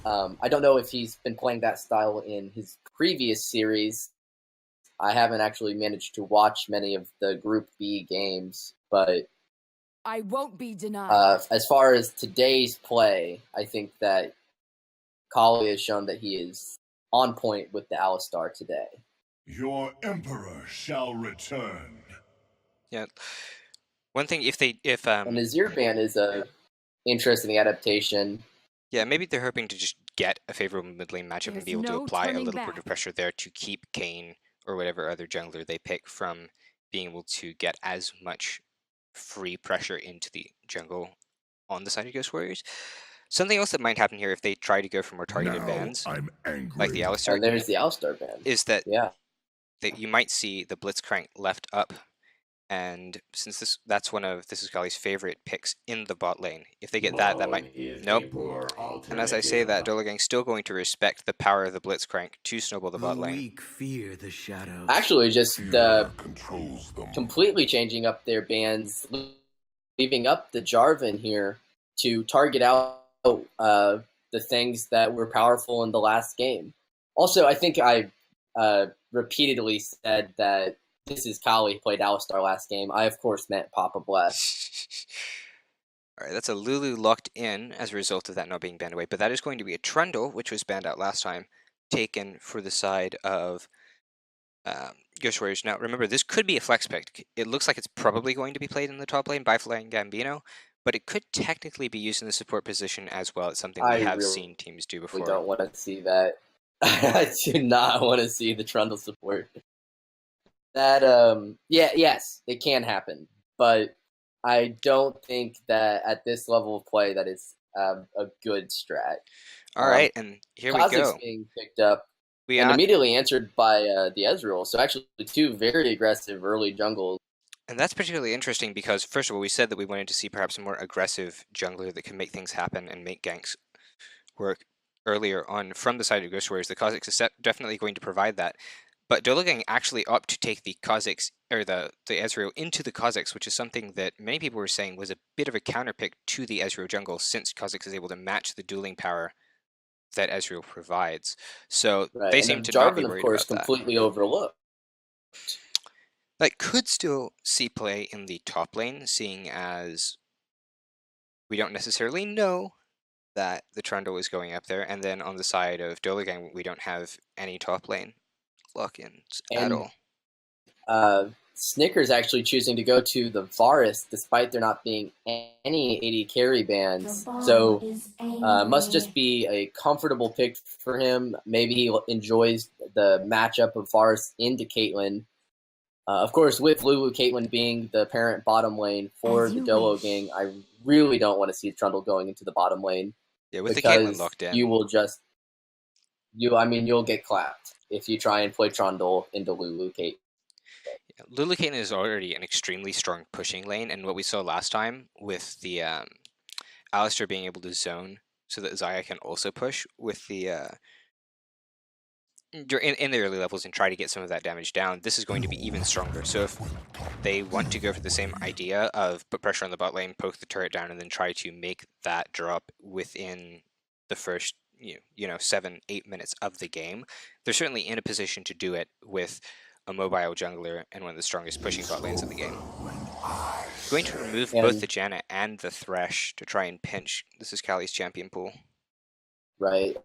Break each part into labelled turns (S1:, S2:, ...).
S1: I don't know if he's been playing that style in his previous series. I haven't actually managed to watch many of the Group B games, but
S2: I won't be denied.
S1: as far as today's play, I think that Kali has shown that he is on point with the Alistar today.
S3: Your emperor shall return.
S4: Yeah. One thing, if
S1: And Azir ban is a interesting adaptation.
S4: yeah, maybe they're hoping to just get a favorable mid lane matchup and be able to apply a little bit of pressure there to keep Kayn or whatever other jungler they pick from being able to get as much free pressure into the jungle on the side of Ghost Warriors. Something else that might happen here if they try to go for more targeted bans, like the Alistar,
S1: And there's the Alistar ban.
S4: is that
S1: yeah,
S4: you might see the Blitzcrank left up. And since that's one of this is Kali's favorite picks in the bot lane, if they get that might nope. And as I say that, Dolo Gang's still going to respect the power of the Blitzcrank to snowball the bot lane.
S5: Fear the shadows.
S1: Actually, just completely changing up their bans, leaving up the Jarvan here to target out the things that were powerful in the last game. Also, I think I repeatedly said that this is Kali played Alistar last game. I, of course, meant Papa Bless.
S4: All right, that's a Lulu locked in as a result of that not being banned away, but that is going to be a Trundle, which was banned out last time, taken for the side of Ghost Warriors. Now, remember, this could be a flex pick. It looks like it's probably going to be played in the top lane by Flying Gambino, but it could technically be used in the support position as well. It's something we have seen teams do before.
S1: We don't want to see that. I do not want to see the Trundle support. That, yes, it can happen, but I don't think that at this level of play that is a good strat.
S4: All right, and here we go.
S1: Being picked up and immediately answered by the Ezreal, so actually two very aggressive early jungles.
S4: And that's particularly interesting because, first of all, we said that we wanted to see perhaps a more aggressive jungler that can make things happen and make ganks work earlier on from the side of Ghost Warriors. The Kha'Zix is definitely going to provide that. But Dolo Gang actually opt to take the Kha'Zix, or the Ezreal into the Kha'Zix, which is something that many people were saying was a bit of a counterpick to the Ezreal jungle, since Kha'Zix is able to match the dueling power that Ezreal provides. So they seem to not be worried
S1: of course,
S4: about that.
S1: Completely overlooked.
S4: Like, could still see play in the top lane, seeing as we don't necessarily know that the Trundle is going up there, and then on the side of Dolo Gang, we don't have any top lane lock-ins at all.
S1: Snickers actually choosing to go to the Varus despite there not being any AD carry bans. So must just be a comfortable pick for him. Maybe he enjoys the matchup of Varus into Caitlyn. Of course, with Lulu, Caitlyn being the parent bottom lane for the Dolo Gang, I really don't want to see Trundle going into the bottom lane.
S4: Yeah, with the Caitlyn locked in.
S1: You will just... you'll get clapped if you try and play Trundle into Lulu Caitlyn.
S4: Yeah, Lulu Caitlyn is already an extremely strong pushing lane, and what we saw last time with the Alistar being able to zone so that Xayah can also push with the in the early levels and try to get some of that damage down, this is going to be even stronger. So if they want to go for the same idea of put pressure on the bot lane, poke the turret down, and then try to make that drop within the first 7-8 minutes of the game, they're certainly in a position to do it with a mobile jungler and one of the strongest pushing bot lanes in the game. Going to remove both the Janna and the Thresh to try and pinch. This is Kali's champion pool.
S1: Right.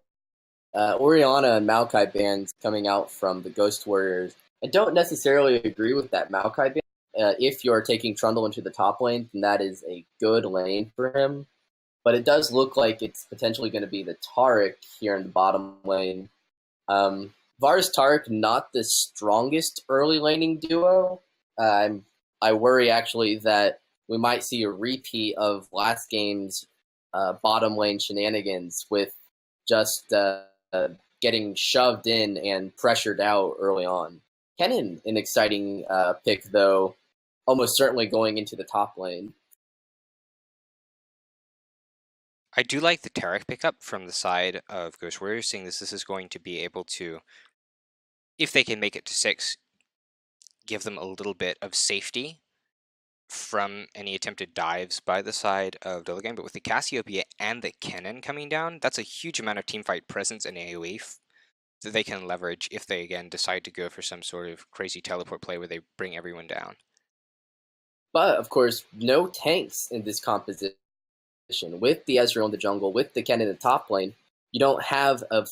S1: Orianna and Maokai bans coming out from the Ghost Warriors. I don't necessarily agree with that Maokai ban. If you're taking Trundle into the top lane, then that is a good lane for him. But it does look like it's potentially going to be the Taric here in the bottom lane. Varus Taric, not the strongest early laning duo. I worry actually that we might see a repeat of last game's bottom lane shenanigans with just getting shoved in and pressured out early on. Kennen, an exciting pick though, almost certainly going into the top lane.
S4: I do like the Taric pickup from the side of Ghost Warriors, seeing this is going to be able to, if they can make it to 6, give them a little bit of safety from any attempted dives by the side of Dolo, but with the Cassiopeia and the cannon coming down, that's a huge amount of teamfight presence and AoE that they can leverage if they, again, decide to go for some sort of crazy teleport play where they bring everyone down.
S1: But, of course, no tanks in this composition. With the Ezreal in the jungle, with the Ken in the top lane, you don't have a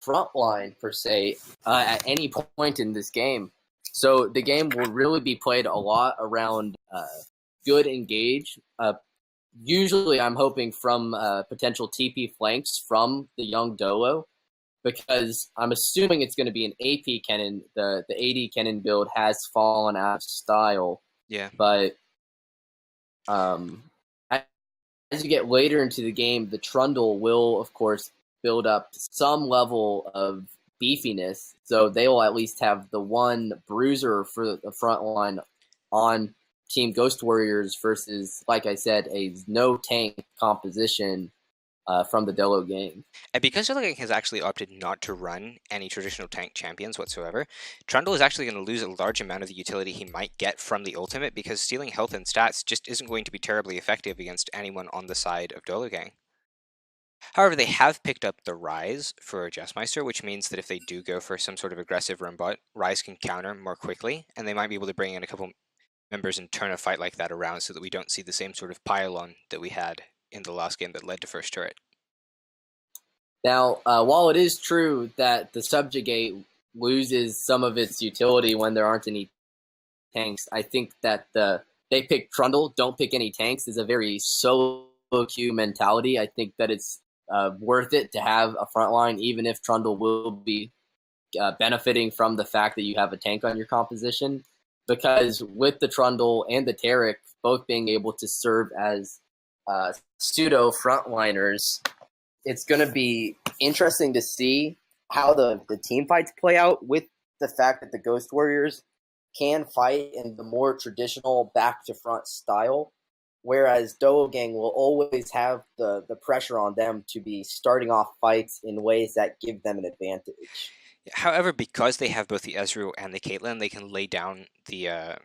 S1: front line, per se, at any point in this game. So the game will really be played a lot around good engage. Usually I'm hoping from potential TP flanks from the young Dolo, because I'm assuming it's going to be an AP Kennen. The AD Kennen build has fallen out of style.
S4: Yeah.
S1: But as you get later into the game, the Trundle will, of course, build up some level of beefiness, so they will at least have the one bruiser for the front line on Team Ghost Warriors versus, like I said, a no tank composition from the Dolo game.
S4: And because Dolo has actually opted not to run any traditional tank champions whatsoever, Trundle is actually going to lose a large amount of the utility he might get from the ultimate, because stealing health and stats just isn't going to be terribly effective against anyone on the side of Dolo. However, they have picked up the Rise for Jessmeister, which means that if they do go for some sort of aggressive run bot, Rise can counter more quickly, and they might be able to bring in a couple members and turn a fight like that around so that we don't see the same sort of pile-on that we had in the last game that led to first turret.
S1: Now, while it is true that the Subjugate loses some of its utility when there aren't any tanks, I think that they pick Trundle, don't pick any tanks, is a very solo queue mentality. I think that it's worth it to have a front line, even if Trundle will be benefiting from the fact that you have a tank on your composition, because with the Trundle and the Taric both being able to serve as pseudo frontliners, it's going to be interesting to see how the team fights play out, with the fact that the Ghost Warriors can fight in the more traditional back-to-front style, whereas Dolo Gang will always have the pressure on them to be starting off fights in ways that give them an advantage.
S4: However, because they have both the Ezreal and the Caitlyn, they can lay down the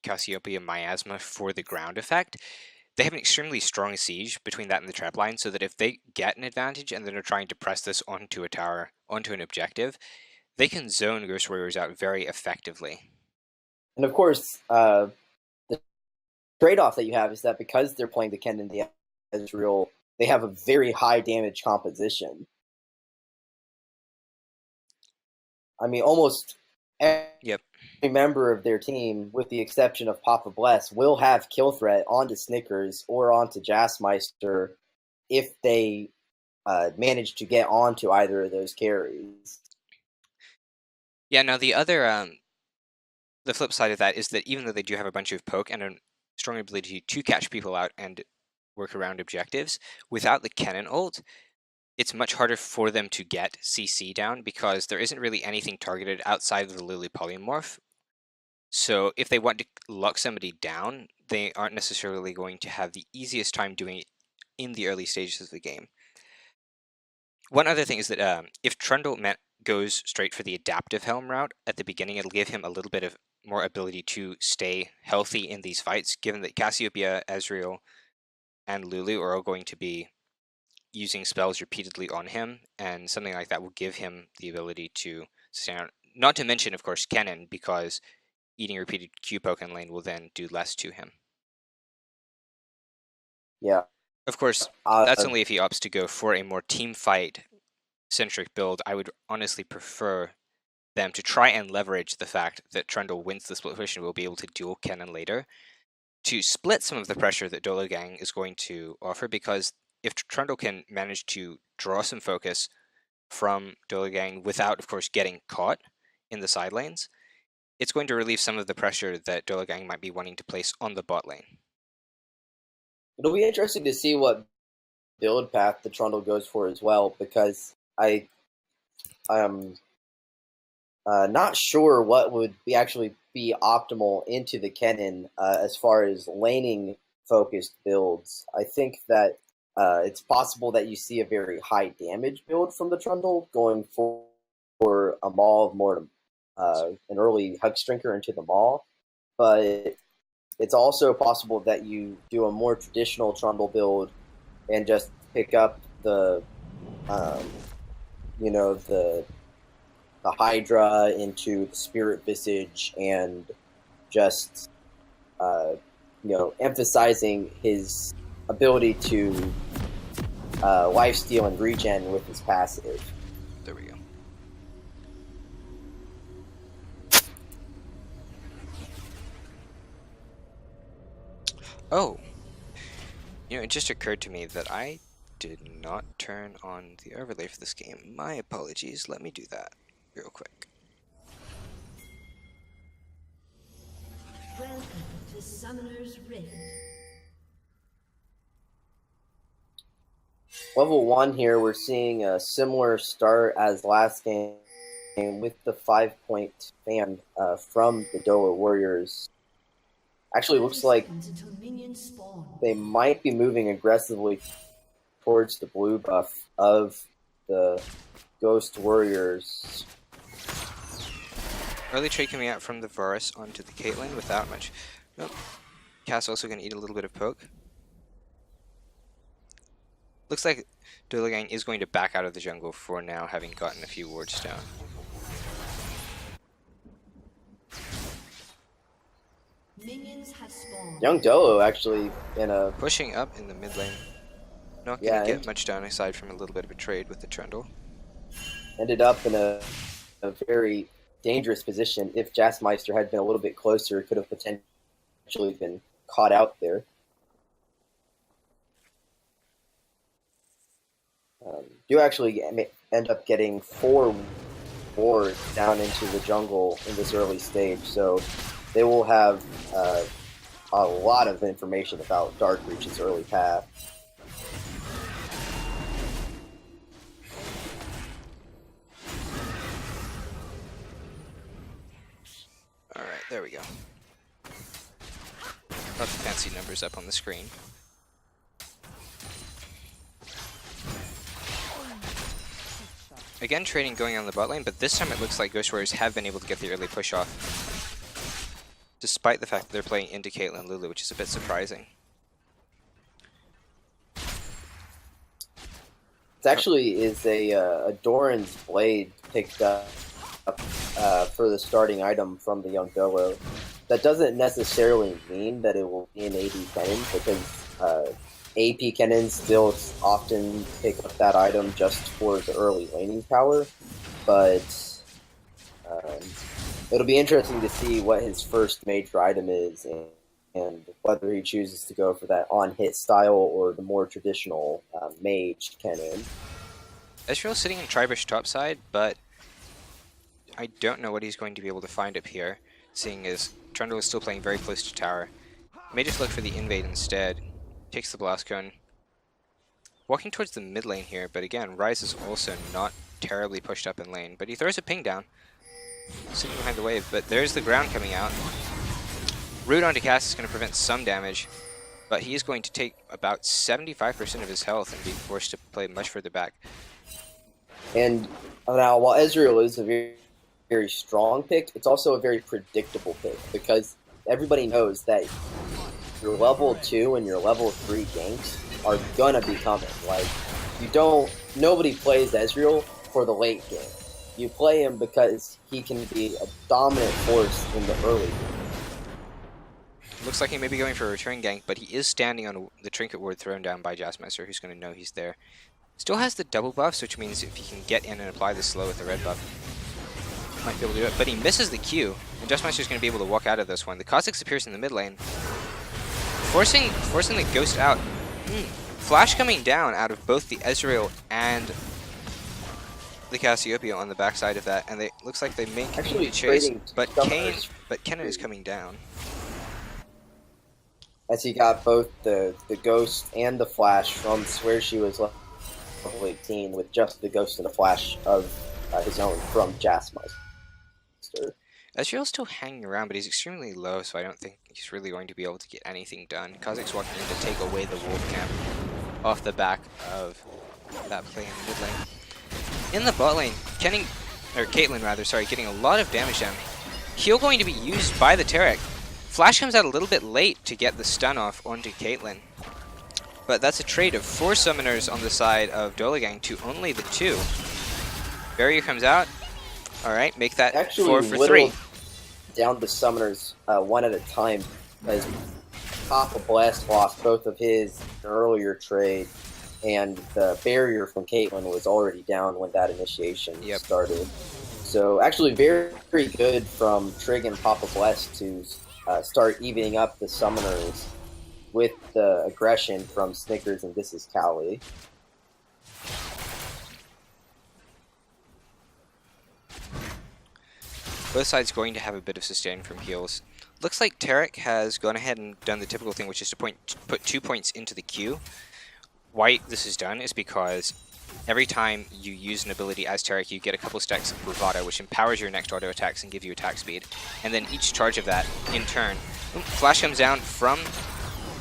S4: Cassiopeia Miasma for the ground effect. They have an extremely strong siege between that and the trap line, so that if they get an advantage and then are trying to press this onto a tower, onto an objective, they can zone Ghost Warriors out very effectively.
S1: And of course, the trade-off that you have is that because they're playing the Ken and the Ezreal, they have a very high damage composition. I mean, almost every member of their team, with the exception of Papa Bless, will have kill threat onto Snickers or onto Jessmeister if they manage to get onto either of those carries.
S4: Yeah, now the other, the flip side of that is that even though they do have a bunch of poke and a strong ability to catch people out and work around objectives, without the cannon ult, it's much harder for them to get CC down, because there isn't really anything targeted outside of the Lily Polymorph. So if they want to lock somebody down, they aren't necessarily going to have the easiest time doing it in the early stages of the game. One other thing is that if Trundle goes straight for the adaptive Helm route at the beginning, it'll give him a little bit of more ability to stay healthy in these fights, given that Cassiopeia, Ezreal, and Lulu are all going to be using spells repeatedly on him, and something like that will give him the ability to stand out. Not to mention, of course, Kennen, because eating repeated Q poke in lane will then do less to him.
S1: Yeah.
S4: Of course, that's only if he opts to go for a more team fight centric build. I would honestly prefer them to try and leverage the fact that Trundle wins the split push and will be able to duel Kennen later, to split some of the pressure that Dolo Gang is going to offer, because if Trundle can manage to draw some focus from Dolo Gang without, of course, getting caught in the side lanes, it's going to relieve some of the pressure that Dolo Gang might be wanting to place on the bot lane.
S1: It'll be interesting to see what build path the Trundle goes for as well, because I'm not sure what would actually be optimal into the Kennen as far as laning focused builds. I think that it's possible that you see a very high damage build from the Trundle going for a Maul of more an early Hug Strinker into the Maul, but it's also possible that you do a more traditional Trundle build and just pick up the, the Hydra into the Spirit Visage and just, emphasizing his ability to lifesteal and regen with his passive.
S4: There we go. Oh, it just occurred to me that I did not turn on the overlay for this game. My apologies. Let me do that real quick.
S5: Welcome to Summoner's Rift.
S1: Level 1 here, we're seeing a similar start as last game with the 5-point fan from the Dolo Warriors. Actually, looks like they might be moving aggressively towards the blue buff of the Ghost Warriors.
S4: Early trade coming out from the Varus onto the Caitlyn without much. Nope. Cass also going to eat a little bit of poke. Looks like Dolo Gang is going to back out of the jungle for now, having gotten a few wards down.
S5: Minions have spawned.
S1: Young Dolo actually
S4: pushing up in the mid lane. Not going to get much down aside from a little bit of a trade with the Trundle.
S1: Ended up in a very dangerous position. If Jazzmeister had been a little bit closer, could have potentially been caught out there. Do actually end up getting 4 wards down into the jungle in this early stage, so they will have a lot of information about Dark Reach's early path.
S4: Alright, there we go. Lots of fancy numbers up on the screen. Again, trading going on the bot lane, but this time it looks like Ghost Warriors have been able to get the early push off, despite the fact that they're playing into Caitlyn and Lulu, which is a bit surprising.
S1: It actually is a Doran's Blade picked up for the starting item from the Young Dolo. That doesn't necessarily mean that it will be an AD cannon, because AP cannons still often pick up that item just for the early laning power, but it'll be interesting to see what his first major item is and whether he chooses to go for that on-hit style or the more traditional mage cannon.
S4: Ezreal's sitting in Tribush topside, but I don't know what he's going to be able to find up here, seeing as Trundle is still playing very close to tower. May just look for the invade instead. Takes the Blast Cone. Walking towards the mid lane here, but again, Ryze is also not terribly pushed up in lane, but he throws a ping down. Sitting behind the wave, but there's the ground coming out. Root onto Cass is going to prevent some damage, but he is going to take about 75% of his health and be forced to play much further back.
S1: And now, while Ezreal is a very, very strong pick, it's also a very predictable pick, because everybody knows that your level 2 and your level 3 ganks are gonna be coming. Like, nobody plays Ezreal for the late game. You play him because he can be a dominant force in the early game.
S4: Looks like he may be going for a return gank, but he is standing on the Trinket Ward thrown down by Jazzmeister, who's going to know he's there. Still has the double buffs, which means if he can get in and apply the slow with the red buff, he might be able to do it. But he misses the Q, and Jazzmeister's going to be able to walk out of this one. The Kha'Zix appears in the mid lane, forcing the Ghost out. Flash coming down out of both the Ezreal and the Cassiopeia on the backside of that, and it looks like they may continue to chase, but Kennen is coming down.
S1: As he got both the Ghost and the Flash from where she was level 18, with just the Ghost and the Flash of his own from Jazzmeister.
S4: Ezreal's still hanging around, but he's extremely low, so I don't think he's really going to be able to get anything done. Kha'Zix walking in to take away the Wolf Camp off the back of that play in the mid lane. In the bot lane, Caitlyn, getting a lot of damage down. Heal going to be used by the Taric. Flash comes out a little bit late to get the stun off onto Caitlyn. But that's a trade of 4 summoners on the side of Dolo to only the 2. Barrier comes out. Alright, make that
S1: Actually,
S4: 4 for 3.
S1: Down the summoners one at a time, as Papa Blast lost both of his earlier trade, and the barrier from Caitlyn was already down when that initiation started. So actually very, very good from Trig and Papa Blast to start evening up the summoners with the aggression from Snickers and This Is Cali.
S4: Both sides going to have a bit of sustain from heals. Looks like Tarek has gone ahead and done the typical thing, which is to put 2 points into the queue. Why this is done is because every time you use an ability as Tarek, you get a couple stacks of Bravado, which empowers your next auto attacks and give you attack speed. And then each charge of that, in turn, Flash comes down from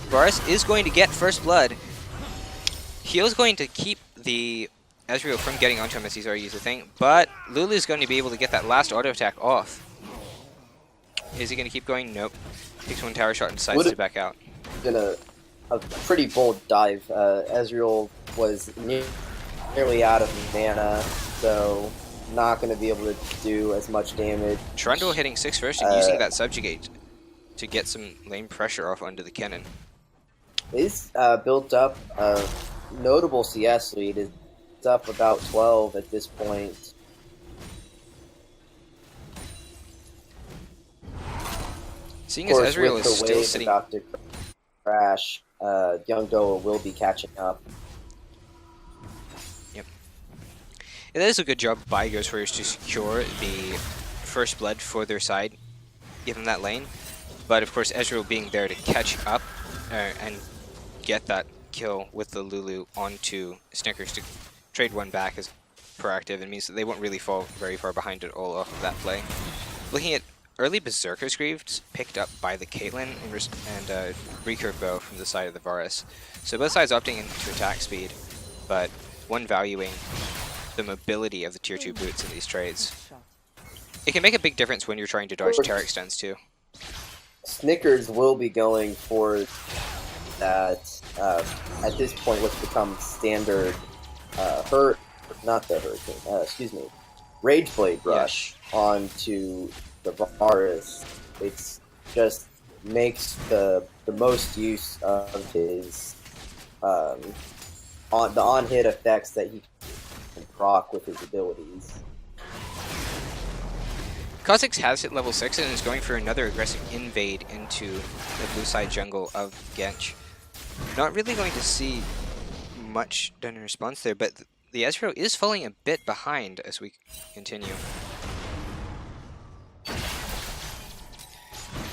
S4: Varus, is going to get first blood. Heal's going to keep the Ezreal from getting onto him as he's already used the thing, but Lulu's going to be able to get that last auto attack off. Is he going to keep going? Nope. Takes 1 tower shot and decides to back out.
S1: Been a pretty bold dive. Ezreal was nearly out of mana, so not going to be able to do as much damage.
S4: Trundle hitting 6 first and using that subjugate to get some lane pressure off onto the cannon.
S1: He's built up a notable CS lead. It's up about 12 at this point.
S4: Seeing as Ezreal is still sitting...
S1: about to crash, young Dolo will be catching up.
S4: Yep. It is a good job by Ghost Warriors to secure the first blood for their side, give them that lane. But of course, Ezreal being there to catch up and get that kill with the Lulu onto Snickers to trade 1 back is proactive. It means that they won't really fall very far behind at all off of that play. Looking at early Berserker's Greaves picked up by the Caitlyn and recurve bow from the side of the Varus. So both sides opting into attack speed, but one valuing the mobility of the tier 2 boots in these trades. It can make a big difference when you're trying to dodge Tarek stuns too.
S1: Snickers will be going for that, at this point, what's become standard Rage Blade Rush onto the Varus. It's just makes the most use of his on-hit effects that he can proc with his abilities.
S4: Kha'Zix has hit level 6 and is going for another aggressive invade into the blue side jungle of Gench. Not really going to see much done in response there, but the Ezreal is falling a bit behind as we continue.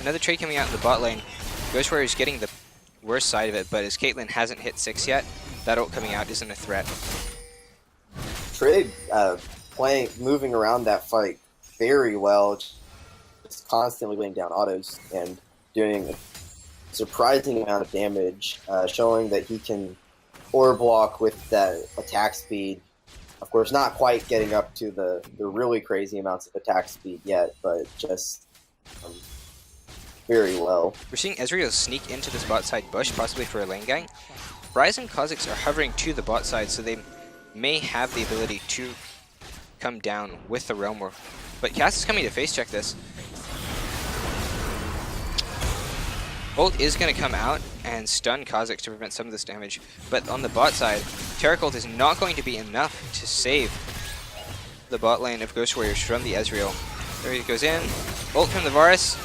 S4: Another trade coming out in the bot lane. Ghost Warrior is getting the worst side of it, but as Caitlyn hasn't hit 6 yet, that ult coming out isn't a threat.
S1: Trig moving around that fight very well, just constantly laying down autos and doing a surprising amount of damage, showing that he can orb block with that attack speed. Of course, not quite getting up to the really crazy amounts of attack speed yet, but just very well.
S4: We're seeing Ezreal sneak into this bot side bush, possibly for a lane gang. Ryze and Kha'Zix are hovering to the bot side, so they may have the ability to come down with the Realm War. But Cass is coming to face check this. Ult is going to come out and stun Kha'Zix to prevent some of this damage. But on the bot side, Tarek ult is not going to be enough to save the bot lane of Ghost Warriors from the Ezreal. There he goes in. Ult from the Varus.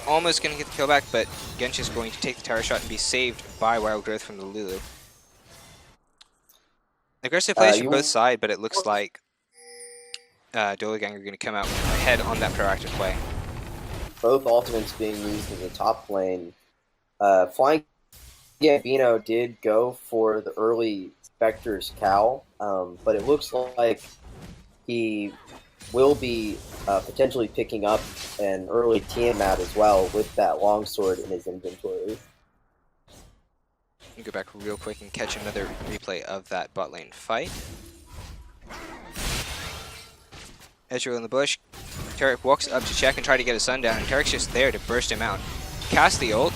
S4: Almost going to get the kill back, but Gench is going to take the tower shot and be saved by Wild Growth from the Lulu. Aggressive plays from both sides, but it looks like Dolo Gang are going to come out ahead on that proactive play.
S1: Both ultimates being used in the top lane. Flying Gambino did go for the early Spectre's Cowl, but it looks like he will be potentially picking up an early Tiamat as well with that longsword in his inventory.
S4: Go back real quick and catch another replay of that bot lane fight. Ezreal in the bush. Tarek walks up to check and try to get a sundown, and Tarek's just there to burst him out. cast the ult,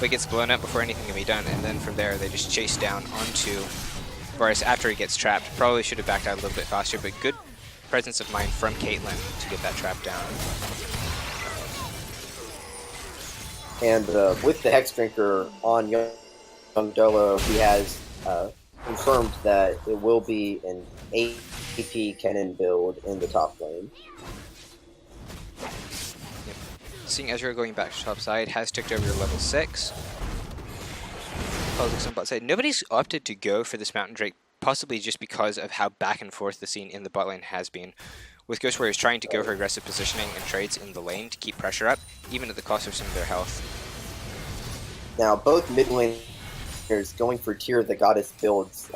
S4: but gets blown up before anything can be done, and then from there they just chase down onto Varus after he gets trapped. Probably should have backed out a little bit faster, but good presence of mind from Caitlyn to get that trap down.
S1: And with the Hex Drinker on Young Dolo, he has confirmed that it will be an AP Kennen build in the top lane.
S4: Yep. Seeing Ezreal going back to top side, has ticked over to level 6. Kha'Zix on bot side. Nobody's opted to go for this Mountain Drake, possibly just because of how back and forth the scene in the bot lane has been, with Ghost Warriors trying to go for aggressive positioning and trades in the lane to keep pressure up, even at the cost of some of their health.
S1: Now, both mid laners going for Tear of the Goddess builds,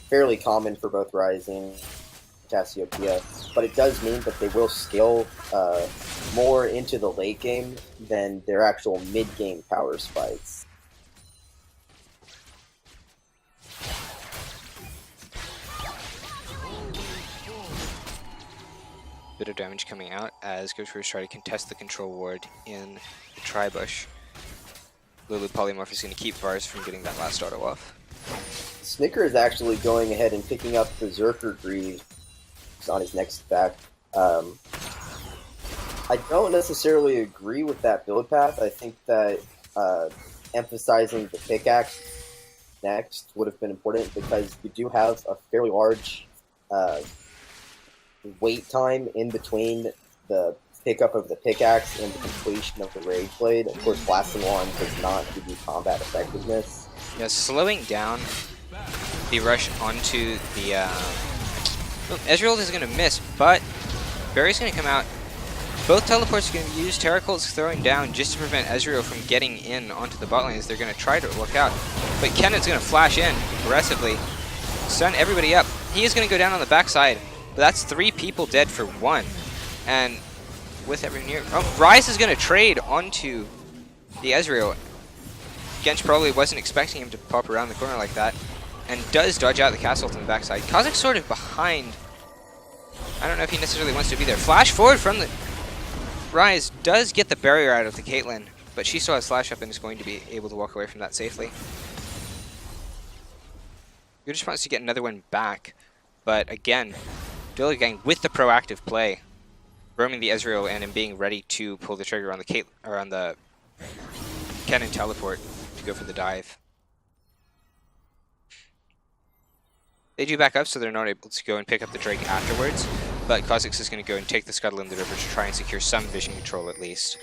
S1: fairly common for both Rising and Cassiopeia, but it does mean that they will scale more into the late game than their actual mid-game power spikes.
S4: Bit of damage coming out as Ghost Warriors try to contest the control ward in the Tribush. Lulu Polymorph is going to keep Varus from getting that last auto off.
S1: Snicker is actually going ahead and picking up Berserker Greaves on his next back. I don't necessarily agree with that build path. I think that emphasizing the pickaxe next would have been important because you do have a fairly large wait time in between the pickup of the pickaxe and the completion of the Rage Blade. Of course, Blasting Wand does not give you combat effectiveness.
S4: Yeah, slowing down the rush onto the... Ezreal is going to miss, but Barry's going to come out. Both teleports are going to be used. Terracolt's throwing down just to prevent Ezreal from getting in onto the bot lanes. They're going to try to look out, but Kennen's going to flash in aggressively, stun everybody up. He is going to go down on the backside, but that's 3 people dead for 1. And with everyone here... Oh, Ryze is going to trade onto the Ezreal. Gench probably wasn't expecting him to pop around the corner like that, and does dodge out the castle on the backside. Kha'Zix sort of behind. I don't know if he necessarily wants to be there. Flash forward from the... Ryze does get the barrier out of the Caitlyn, but she still has Slash up and is going to be able to walk away from that safely. Good just wants to get another one back, but again, Dolo gang with the proactive play, roaming the Ezreal and being ready to pull the trigger on the Kennen teleport to go for the dive. They do back up, so they're not able to go and pick up the Drake afterwards, but Kha'Zix is going to go and take the Scuttle in the river to try and secure some vision control at least.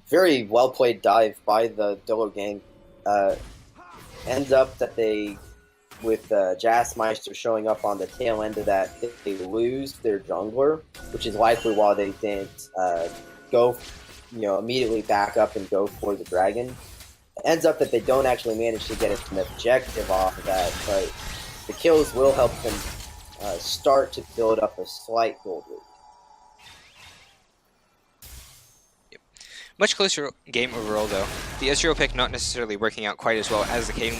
S1: Very well played dive by the Dolo gang. Ends up that they, with Jazzmeister showing up on the tail end of that, they lose their jungler, which is likely why they didn't go, immediately back up and go for the dragon. It ends up that they don't actually manage to get an objective off of that, but the kills will help them start to build up a slight gold lead.
S4: Much closer game overall though. The Ezreal pick not necessarily working out quite as well as the Kayn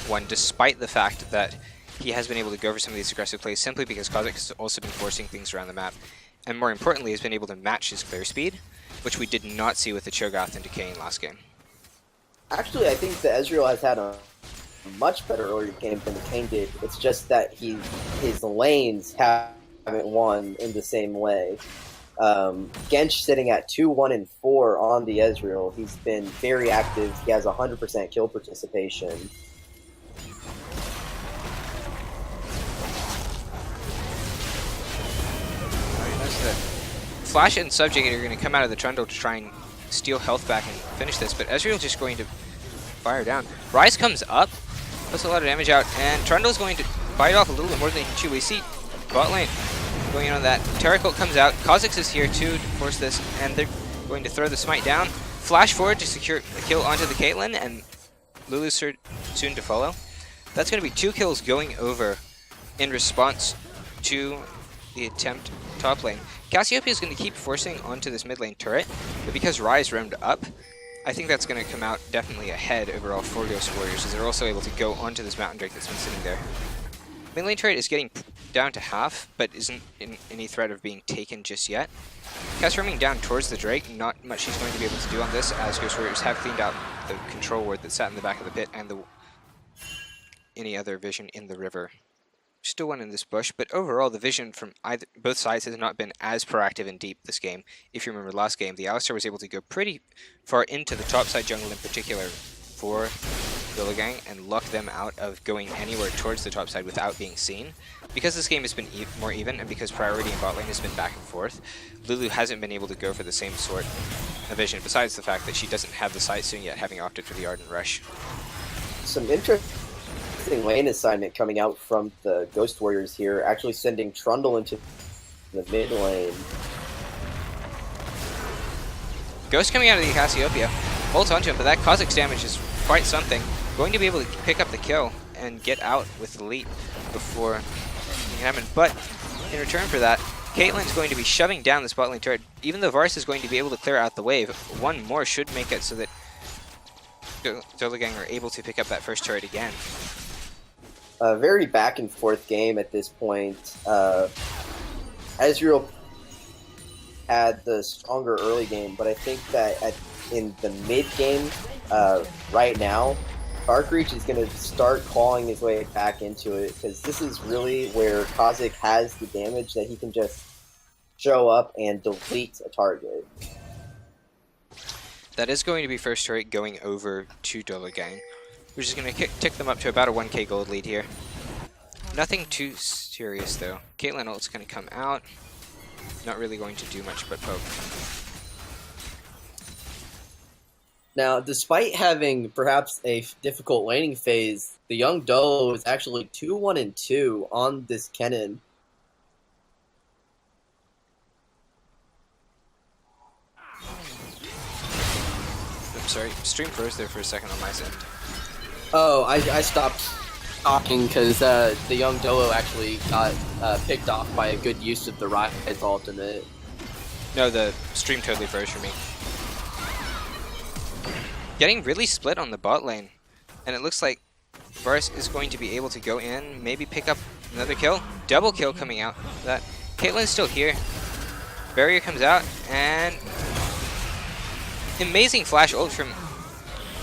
S4: one, despite the fact that he has been able to go for some of these aggressive plays simply because Kha'Zix has also been forcing things around the map. And more importantly, has been able to match his clear speed, which we did not see with the Cho'Gath and Kayn last game.
S1: Actually, I think the Ezreal has had a much better early game than the Kayn did. It's just that his lanes haven't won in the same way. Gench sitting at 2-1 and 4 on the Ezreal. He's been very active. He has 100% kill participation.
S4: Flash and Subjugate are going to come out of the Trundle to try and steal health back and finish this, but Ezreal just going to fire down. Ryze comes up, puts a lot of damage out, and Trundle's going to bite off a little bit more than he can chew. We see bot lane going in on that. Terracolt comes out. Kha'Zix is here too to force this, and they're going to throw the smite down. Flash forward to secure a kill onto the Caitlyn, and Lulu's soon to follow. That's going to be 2 kills going over in response to the attempt top lane. Cassiopeia is going to keep forcing onto this mid lane turret, but because Ryze roamed up, I think that's going to come out definitely ahead overall for Ghost Warriors, as they're also able to go onto this Mountain Drake that's been sitting there. Mid lane turret is getting down to half, but isn't in any threat of being taken just yet. Cass roaming down towards the Drake, not much she's going to be able to do on this, as Ghost Warriors have cleaned out the control ward that sat in the back of the pit and any other vision in the river. Still one in this bush, but overall the vision from both sides has not been as proactive and deep this game. If you remember last game, the Alistar was able to go pretty far into the topside jungle in particular for Dolo Gang and luck them out of going anywhere towards the top side without being seen. Because this game has been more even, and because priority in bot lane has been back and forth, Lulu hasn't been able to go for the same sort of vision, besides the fact that she doesn't have the sight soon yet, having opted for the Ardent Rush.
S1: Some interesting lane assignment coming out from the Ghost Warriors here, actually sending Trundle into the mid lane.
S4: Ghost coming out of the Cassiopeia, bolts onto him, but that Kha'Zix damage is quite something. Going to be able to pick up the kill and get out with the leap before anything happened. But in return for that, Caitlyn's going to be shoving down this bot lane turret. Even though Varus is going to be able to clear out the wave, one more should make it so that Dolo Gang are able to pick up that first turret again.
S1: A very back and forth game at this point. Ezreal had the stronger early game, but I think that in the mid game right now, Darkreach is going to start clawing his way back into it, because this is really where Kha'Zix has the damage that he can just show up and delete a target.
S4: That is going to be first turret going over to Dolo Gang, which is going to tick them up to about a 1k gold lead here. Nothing too serious though. Caitlyn ult's going to come out. Not really going to do much but poke.
S1: Now, despite having perhaps a difficult laning phase, the young Dolo is actually 2-1-2 on this Kennen.
S4: I'm sorry, stream froze there for a second on my side.
S1: Oh, I stopped talking because the young Dolo actually got picked off by a good use of the Riot's ultimate.
S4: No, the stream totally froze for me. Getting really split on the bot lane, and it looks like Varus is going to be able to go in, maybe pick up another kill. Double kill coming out. That Caitlyn's still here. Barrier comes out, and amazing flash ult from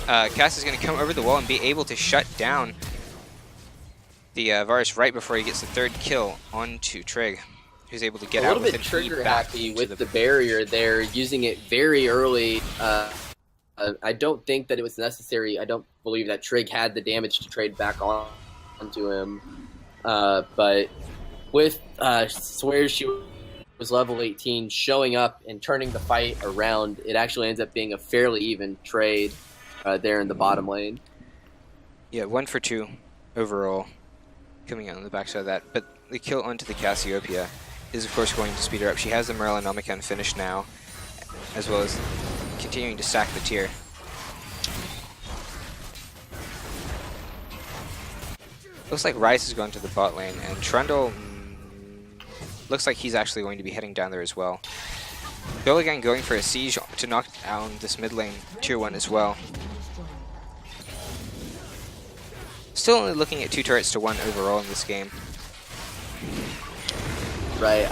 S4: Cass is going to come over the wall and be able to shut down the Varus right before he gets the third kill onto Trig, who's able to get out with
S1: a little bit trigger happy with the barrier there, using it very early. I don't think that it was necessary. I don't believe that Trig had the damage to trade back onto him. But with Swear she was level 18, showing up and turning the fight around, it actually ends up being a fairly even trade there in the bottom lane.
S4: Yeah, 1 for 2 overall coming out on the backside of that. But the kill onto the Cassiopeia is of course going to speed her up. She has the Morellonomicon finished now, as well as continuing to stack the tier. Looks like Rice is going to the bot lane, and Trundle looks like he's actually going to be heading down there as well. Dolo Gang going for a siege to knock down this mid lane tier 1 as well. Still only looking at 2 turrets to 1 overall in this game.
S1: Right.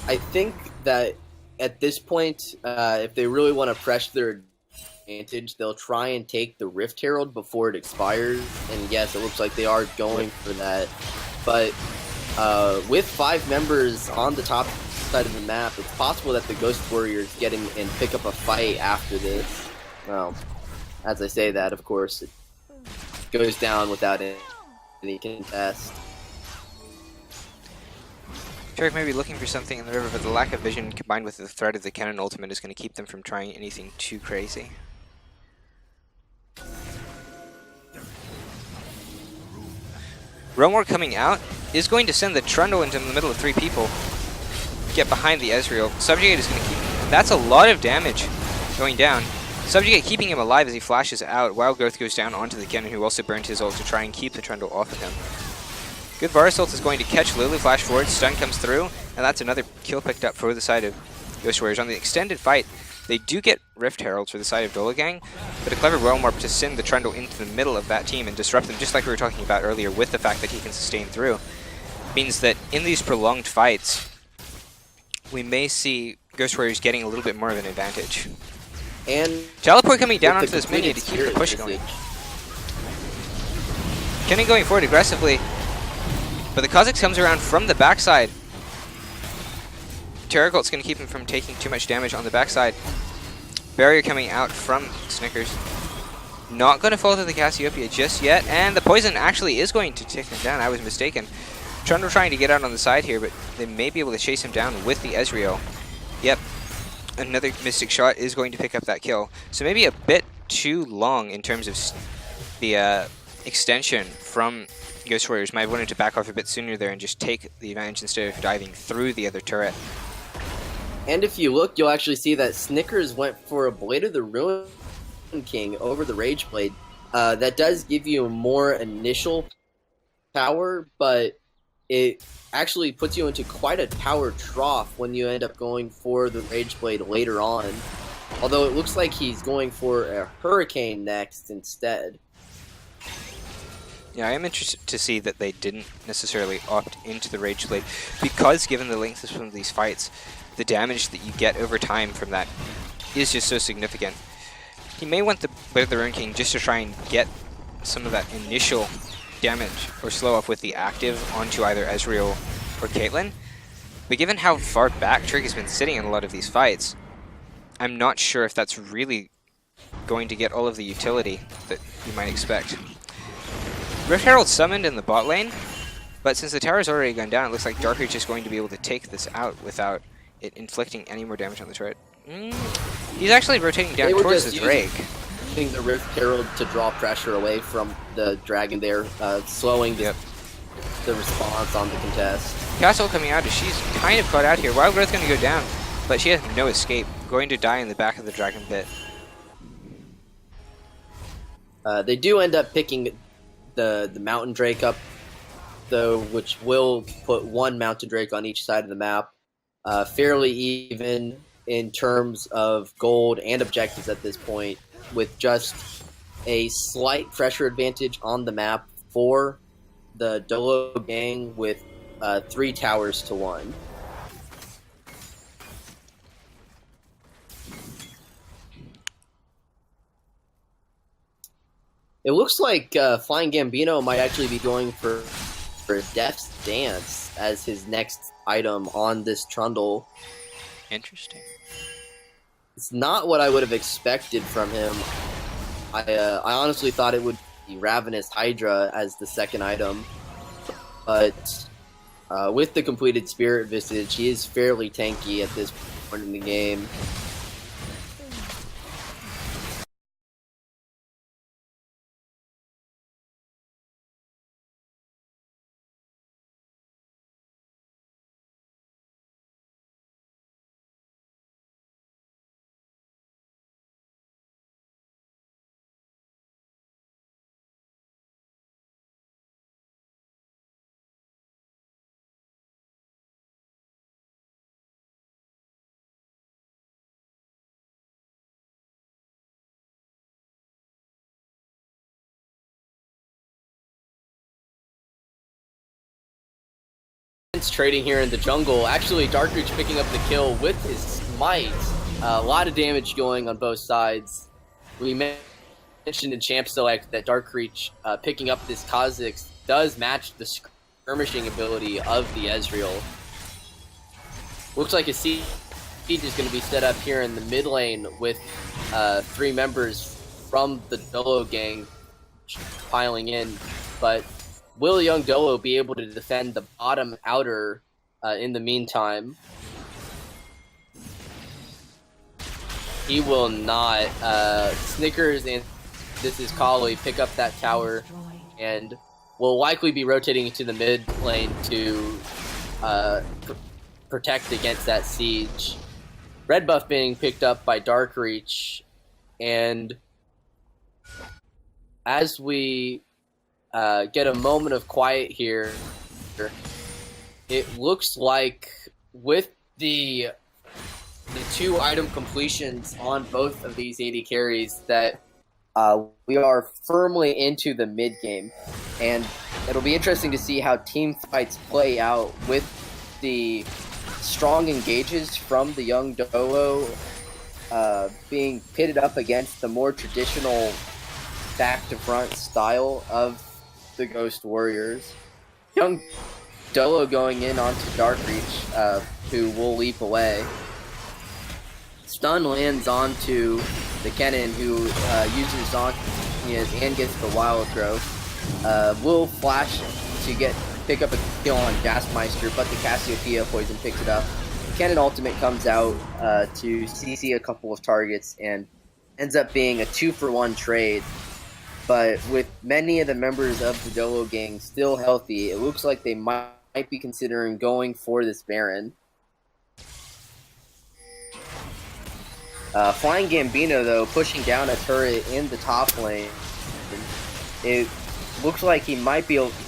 S1: I think that at this point, if they really want to press their advantage, they'll try and take the Rift Herald before it expires. And yes, it looks like they are going for that. But with 5 members on the top side of the map, it's possible that the Ghost Warriors get in and pick up a fight after this. Well, as I say that, of course, it goes down without any contest.
S4: Turek may be looking for something in the river, but the lack of vision combined with the threat of the cannon ultimate is going to keep them from trying anything too crazy. Romor coming out is going to send the Trundle into the middle of 3 people. Get behind the Ezreal. Subjugate is going to keep... That's a lot of damage going down. Subjugate keeping him alive as he flashes out, while Growth goes down onto the cannon, who also burned his ult to try and keep the Trundle off of him. Good Varus ult is going to catch Lulu, flash forward, stun comes through, and that's another kill picked up for the side of Ghost Warriors. On the extended fight, they do get Rift Heralds for the side of Dolo Gang, but a clever Royal Warp to send the Trundle into the middle of that team and disrupt them, just like we were talking about earlier with the fact that he can sustain through. means that in these prolonged fights, we may see Ghost Warriors getting a little bit more of an advantage.
S1: And
S4: Teleport coming down onto this minion to keep the push going. Kennen going forward aggressively, but the Kha'Zix comes around from the backside. Terragult's going to keep him from taking too much damage on the backside. Barrier coming out from Snickers. Not going to fall to the Cassiopeia just yet, and the poison actually is going to take him down. I was mistaken. Trundle trying to get out on the side here, but they may be able to chase him down with the Ezreal. Yep, another Mystic Shot is going to pick up that kill. So maybe a bit too long in terms of the extension from Ghost Warriors. Might have wanted to back off a bit sooner there and just take the advantage instead of diving through the other turret.
S1: And if you look, you'll actually see that Snickers went for a Blade of the Ruin King over the Rage Blade. That does give you more initial power, but it actually puts you into quite a power trough when you end up going for the Rage Blade later on. Although it looks like he's going for a Hurricane next instead.
S4: Yeah, I am interested to see that they didn't necessarily opt into the Rage Blade, because given the length of some of these fights, the damage that you get over time from that is just so significant. He may want the Blade of the Ruin King just to try and get some of that initial damage or slow up with the active onto either Ezreal or Caitlyn. But given how far back Trick has been sitting in a lot of these fights, I'm not sure if that's really going to get all of the utility that you might expect. Rift Herald summoned in the bot lane, but since the tower's already gone down, it looks like Dark Reach is going to be able to take this out without it inflicting any more damage on the turret. He's actually rotating down towards the Drake.
S1: Using the Rift Herald to draw pressure away from the dragon there, slowing the response on the contest.
S4: Castle coming out, she's kind of caught out here. Wild Growth's going to go down, but she has no escape. Going to die in the back of the dragon pit.
S1: They do end up picking the Mountain Drake up, though, which will put one Mountain Drake on each side of the map. Fairly even in terms of gold and objectives at this point, with just a slight pressure advantage on the map for the Dolo gang with 3 towers to 1. It looks like Flying Gambino might actually be going for Death's Dance as his next item on this Trundle.
S4: Interesting.
S1: It's not what I would have expected from him. I honestly thought it would be Ravenous Hydra as the second item, but with the completed Spirit Visage, he is fairly tanky at this point in the game. Trading here in the jungle. Actually, Darkreach picking up the kill with his smite. A lot of damage going on both sides. We mentioned in Champ Select that Darkreach picking up this Kha'Zix does match the skirmishing ability of the Ezreal. Looks like a siege is going to be set up here in the mid lane with 3 members from the Dolo gang piling in, but will young Dolo be able to defend the bottom outer in the meantime? He will not. Snickers and this is Kali pick up that tower and will likely be rotating into the mid lane to protect against that siege. Red buff being picked up by Darkreach, and as we get a moment of quiet here, it looks like with the 2 item completions on both of these AD carries that we are firmly into the mid game, and it'll be interesting to see how team fights play out with the strong engages from the young Dolo being pitted up against the more traditional back-to-front style of the Ghost Warriors. Young Dolo going in onto Darkreach, who will leap away. Stun lands onto the Kennen, who uses Zonya's and gets the Wild Growth. Will flash to pick up a kill on Gasmeister, but the Cassiopeia poison picks it up. Kennen ultimate comes out to CC a couple of targets and ends up being a 2-for-1 trade. But with many of the members of the Dolo gang still healthy, it looks like they might be considering going for this Baron. Flying Gambino, though, pushing down a turret in the top lane. It looks like he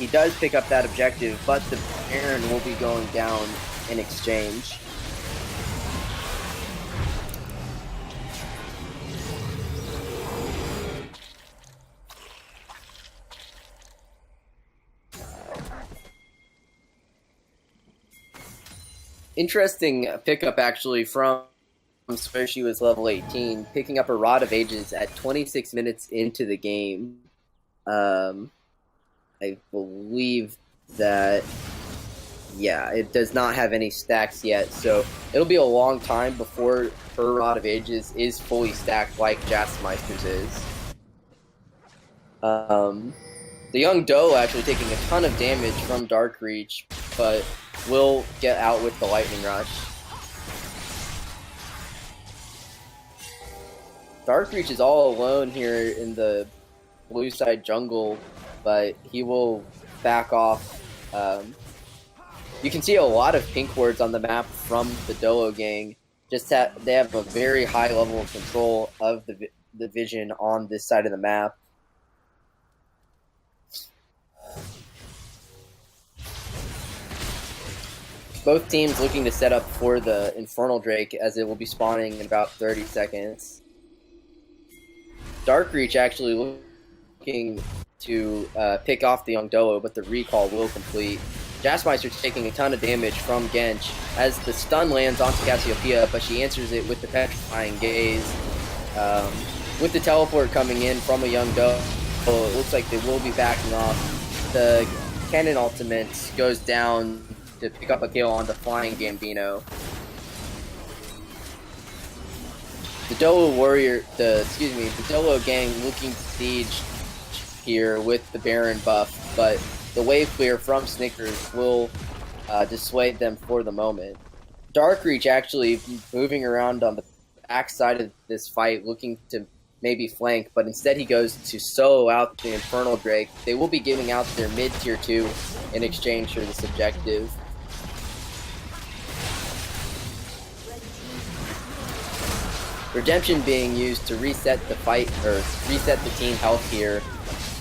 S1: does pick up that objective, but the Baron will be going down in exchange. Interesting pickup, actually, from where she was level 18, picking up a Rod of Ages at 26 minutes into the game. I believe that, yeah, it does not have any stacks yet, so it'll be a long time before her Rod of Ages is fully stacked like Jazzmeister's is. The young Dolo actually taking a ton of damage from Darkreach, but will get out with the Lightning Rush. Darkreach is all alone here in the blue side jungle, but he will back off. You can see a lot of pink wards on the map from the Dolo gang. They have a very high level of control of the vision on this side of the map. Both teams looking to set up for the Infernal Drake, as it will be spawning in about 30 seconds. Darkreach actually looking to pick off the young Dolo, but the recall will complete. Jazzmeister's taking a ton of damage from Gench as the stun lands onto Cassiopeia, but she answers it with the Petrifying Gaze. With the teleport coming in from a young Dolo, it looks like they will be backing off. The Kennen ultimate goes down to pick up a kill on the Flying Gambino. The Dolo gang looking to siege here with the Baron buff, but the wave clear from Snickers will dissuade them for the moment. Darkreach actually moving around on the back side of this fight, looking to maybe flank, but instead he goes to solo out the Infernal Drake. They will be giving out their mid tier 2 in exchange for this objective. Redemption being used to reset the fight, or reset the team health here,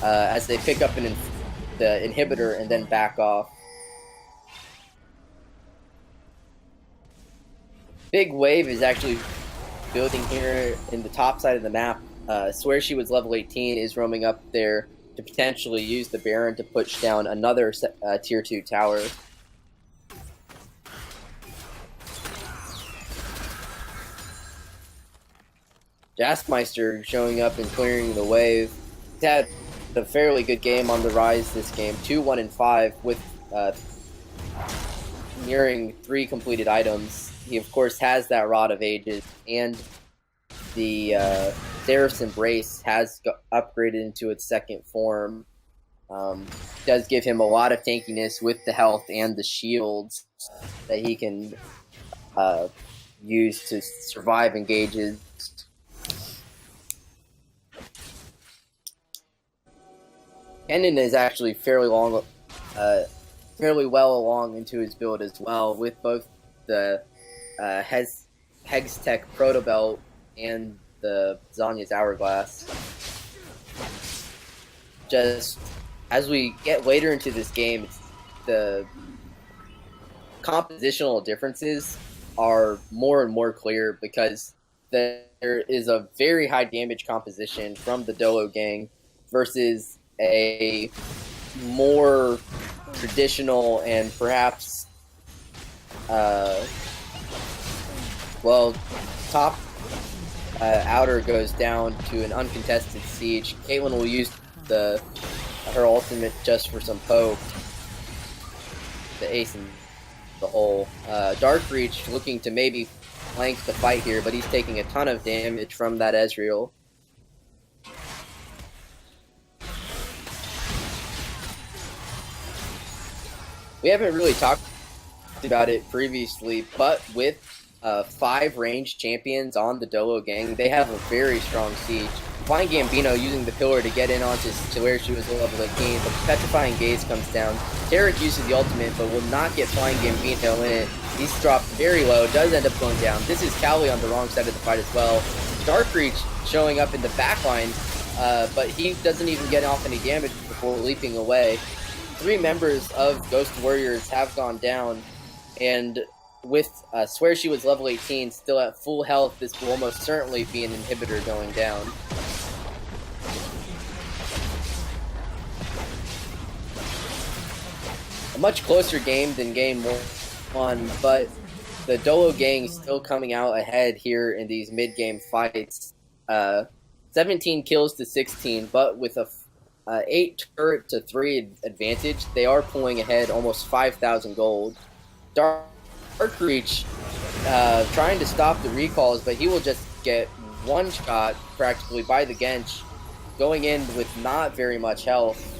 S1: as they pick up the inhibitor and then back off. Big wave is actually building here in the top side of the map. Swear she was level 18 is roaming up there to potentially use the Baron to push down another tier 2 tower. Jazzmeister showing up and clearing the wave. He's had a fairly good game on the rise this game, 2-1-5 with nearing 3 completed items. He of course has that Rod of Ages, and the Seraph's Embrace has upgraded into its second form. Does give him a lot of tankiness with the health and the shields that he can use to survive engages. Kennen is actually fairly well along into his build as well, with both the Hextech Protobelt and the Zonya's Hourglass. Just as we get later into this game, the compositional differences are more and more clear, because there is a very high damage composition from the Dolo gang versus a more traditional and perhaps, top outer goes down to an uncontested siege. Caitlyn will use her ultimate just for some poke. The ace in the hole. Dark Reach looking to maybe flank the fight here, but he's taking a ton of damage from that Ezreal. We haven't really talked about it previously, but with 5 ranged champions on the Dolo gang, they have a very strong siege. Flying Gambino using the pillar to get in onto to where she was level 18, but Petrifying Gaze comes down. Tarek uses the ultimate, but will not get Flying Gambino in it. He's dropped very low, does end up going down. This is Cowley on the wrong side of the fight as well. Dark Reach showing up in the backline, but he doesn't even get off any damage before leaping away. 3 members of Ghost Warriors have gone down, and with Swear She Was level 18 still at full health, this will almost certainly be an inhibitor going down. A much closer game than game 1, but the Dolo gang still coming out ahead here in these mid-game fights. 17 kills to 16, but with a 8 turret to 3 advantage, they are pulling ahead almost 5,000 gold. Dark Reach trying to stop the recalls, but he will just get one shot practically by the Gensh, going in with not very much health.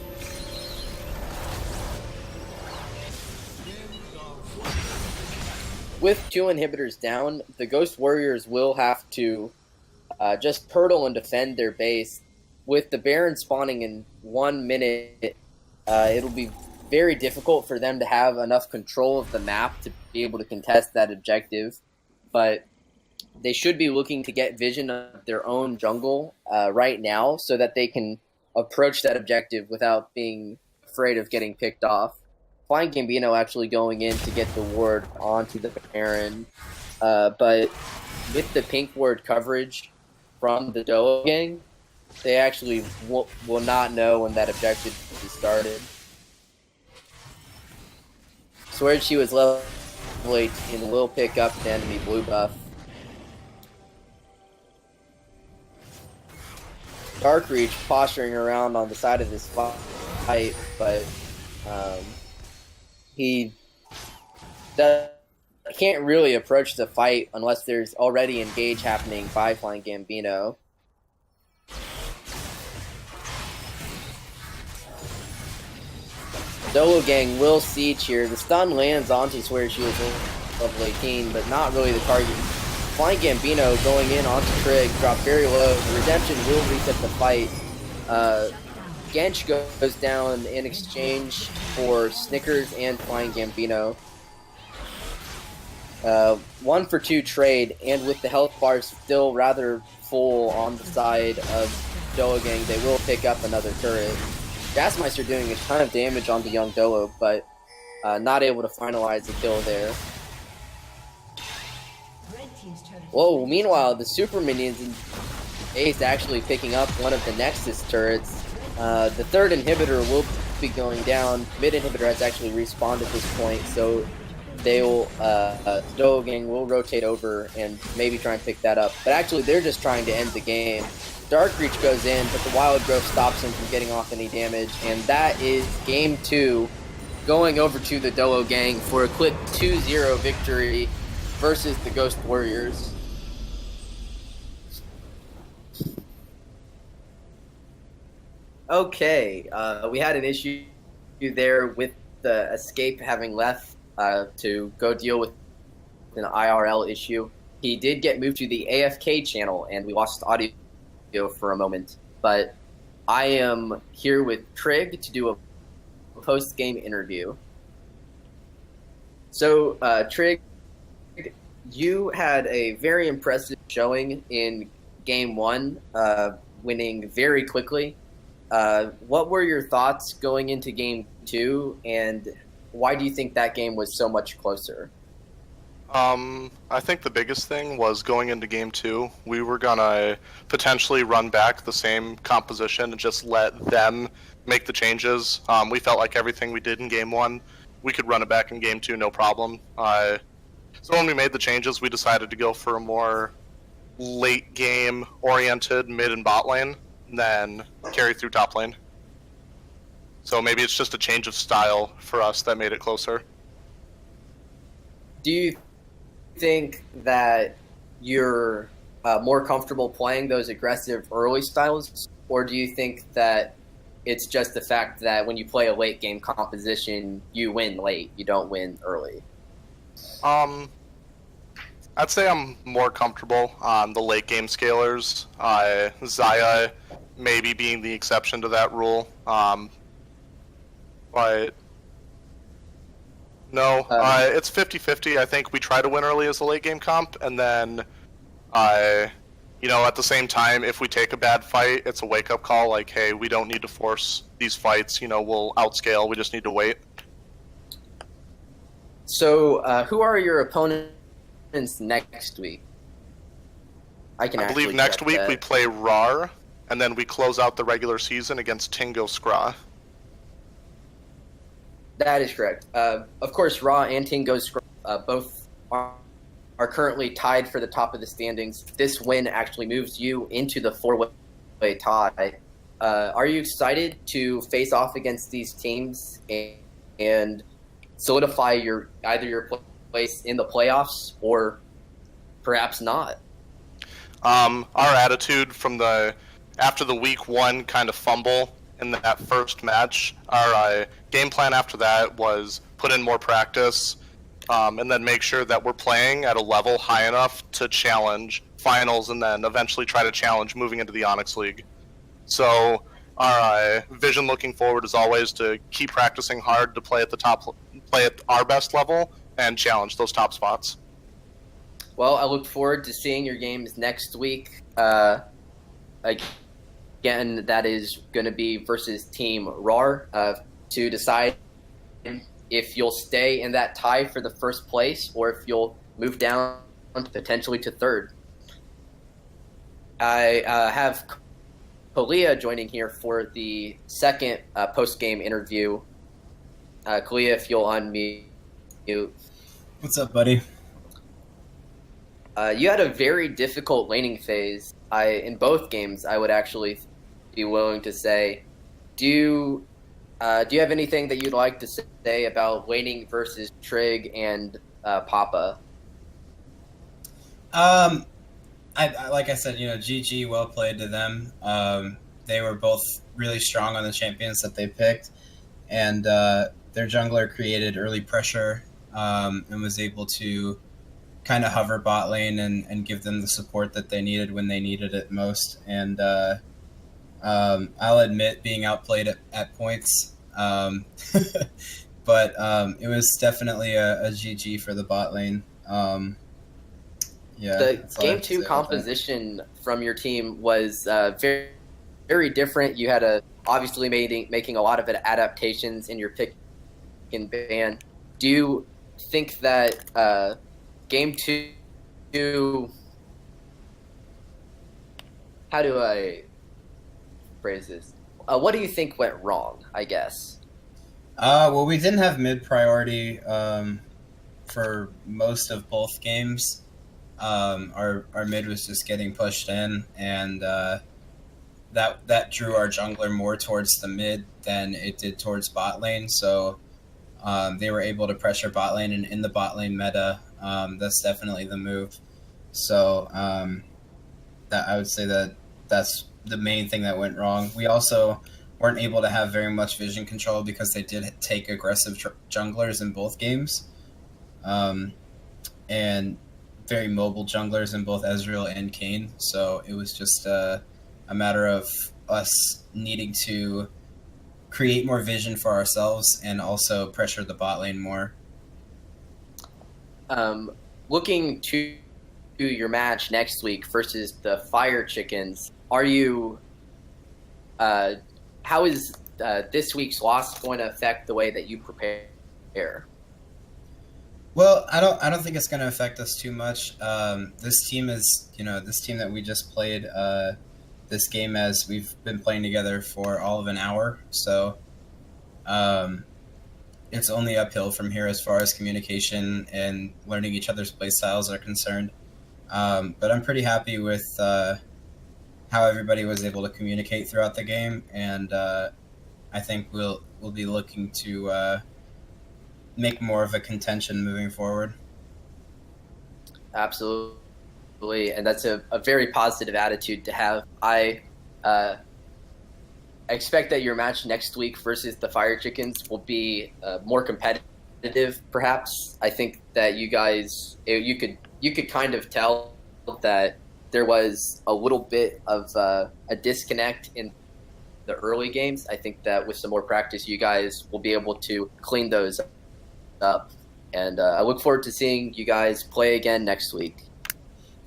S1: With 2 inhibitors down, the Ghost Warriors will have to just turtle and defend their base. With the Baron spawning in 1 minute, it'll be very difficult for them to have enough control of the map to be able to contest that objective. But they should be looking to get vision of their own jungle right now so that they can approach that objective without being afraid of getting picked off. Flying Gambino actually going in to get the ward onto the Baron, but with the pink ward coverage from the Dolo gang, they actually will not know when that objective is started. Swear She Was level 18 will pick up the enemy blue buff. Dark Reach posturing around on the side of this fight, but he can't really approach the fight unless there's already engage happening by Flying Gambino. Dolo gang will siege here. The stun lands onto Swear She Was level 18, but not really the target. Flying Gambino going in onto Trig, dropped very low. The Redemption will reset the fight. Gensh goes down in exchange for Snickers and Flying Gambino. 1 for 2 trade, and with the health bars still rather full on the side of Dolo gang, they will pick up another turret. Gasmeister doing a ton of damage on the young Dolo, but not able to finalize the kill there. Whoa, meanwhile, the super minions in Ace actually picking up one of the Nexus turrets. The 3rd inhibitor will be going down. Mid inhibitor has actually respawned at this point, so they will, Dolo gang will rotate over and maybe try and pick that up. But actually, they're just trying to end the game. Dark Reach goes in, but the Wild Growth stops him from getting off any damage, and that is game 2, going over to the Dolo gang for a quick 2-0 victory versus the Ghost Warriors. Okay, we had an issue there with the Escape having left to go deal with an IRL issue. He did get moved to the AFK channel, and we lost audio for a moment. But I am here with Trig to do a post-game interview. So, Trig, you had a very impressive showing in Game 1, winning very quickly. What were your thoughts going into Game 2, and why do you think that game was so much closer?
S6: I think the biggest thing was going into game 2, we were gonna potentially run back the same composition and just let them make the changes. We felt like everything we did in game 1, we could run it back in game 2, no problem. So when we made the changes, we decided to go for a more late game oriented mid and bot lane than carry through top lane. So maybe it's just a change of style for us that made it closer.
S1: Do you think that you're more comfortable playing those aggressive early styles, or do you think that it's just the fact that when you play a late game composition, you win late, you don't win early?
S6: I'd say I'm more comfortable on the late game scalers. Xayah maybe being the exception to that rule. But no, it's 50-50. I think we try to win early as a late game comp, and then, at the same time, if we take a bad fight, it's a wake up call. Like, hey, we don't need to force these fights. We'll outscale. We just need to wait.
S1: So, who are your opponents next week?
S6: I believe next week we play RAR, and then we close out the regular season against Tingo Skra.
S1: That is correct. Of course, Raw and Tingo Skra both are currently tied for the top of the standings. This win actually moves you into the 4-way tie. Are you excited to face off against these teams and solidify either your place in the playoffs or perhaps not?
S6: Our attitude from after the week 1 kind of fumble in that first match, our game plan after that was put in more practice, and then make sure that we're playing at a level high enough to challenge finals and then eventually try to challenge moving into the Onyx League. So our vision looking forward is always to keep practicing hard to play at our best level and challenge those top spots.
S1: Well, I look forward to seeing your games next week. Again, that is going to be versus Team RAR to decide if you'll stay in that tie for the first place or if you'll move down potentially to third. I have Kalia joining here for the second post-game interview. Kalia, if you'll unmute.
S7: What's up, buddy?
S1: You had a very difficult laning phase. In both games, I would actually be willing to say. Do you have anything that you'd like to say about laning versus Trig and Papa?
S7: Like I said, GG, well played to them. They were both really strong on the champions that they picked, and their jungler created early pressure and was able to kind of hover bot lane and give them the support that they needed when they needed it most. And I'll admit being outplayed at points, but it was definitely a GG for the bot lane.
S1: The game 2 composition from your team was very, very different. You had obviously making a lot of adaptations in your pick and ban. Do you think that game 2, how do I phrase this? What do you think went wrong, I guess?
S7: Well, we didn't have mid priority for most of both games. Our mid was just getting pushed in, and that drew our jungler more towards the mid than it did towards bot lane. So they were able to pressure bot lane, and in the bot lane meta, that's definitely the move. So that I would say that's the main thing that went wrong. We also weren't able to have very much vision control because they did take aggressive junglers in both games, and very mobile junglers in both Ezreal and Kayn. So it was just a matter of us needing to create more vision for ourselves and also pressure the bot lane more.
S1: Looking to your match next week versus the Fire Chickens, are you? How is this week's loss going to affect the way that you prepare?
S7: Well, I don't think it's going to affect us too much. This team is, this team that we just played this game as we've been playing together for all of an hour. So it's only uphill from here as far as communication and learning each other's play styles are concerned. But I'm pretty happy with how everybody was able to communicate throughout the game, and I think we'll be looking to make more of a contention moving forward.
S1: Absolutely, and that's a very positive attitude to have. I expect that your match next week versus the Fire Chickens will be more competitive, perhaps. I think that you guys, you could kind of tell that there was a little bit of a disconnect in the early games. I think that with some more practice, you guys will be able to clean those up. And I look forward to seeing you guys play again next week.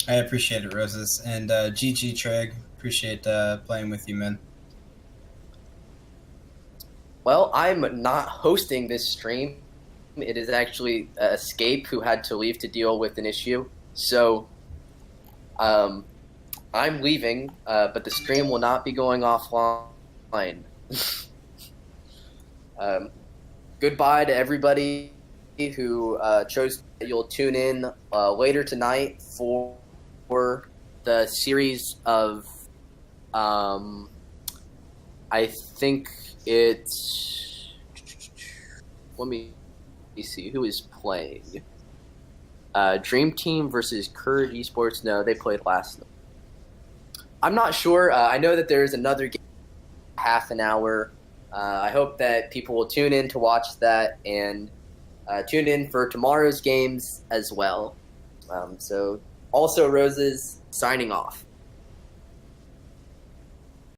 S7: I appreciate it, Roses. And GG, Treg. Appreciate playing with you, man.
S1: Well, I'm not hosting this stream. It is actually Escape who had to leave to deal with an issue. So I'm leaving, but the stream will not be going offline. Goodbye to everybody who chose. You'll tune in later tonight for the series of, I think it's, let me see who is playing. Dream Team versus Courage Esports. No, they played last night. I'm not sure. I know that there's another game, half an hour. I hope that people will tune in to watch that and tune in for tomorrow's games as well. So, also Roses signing off.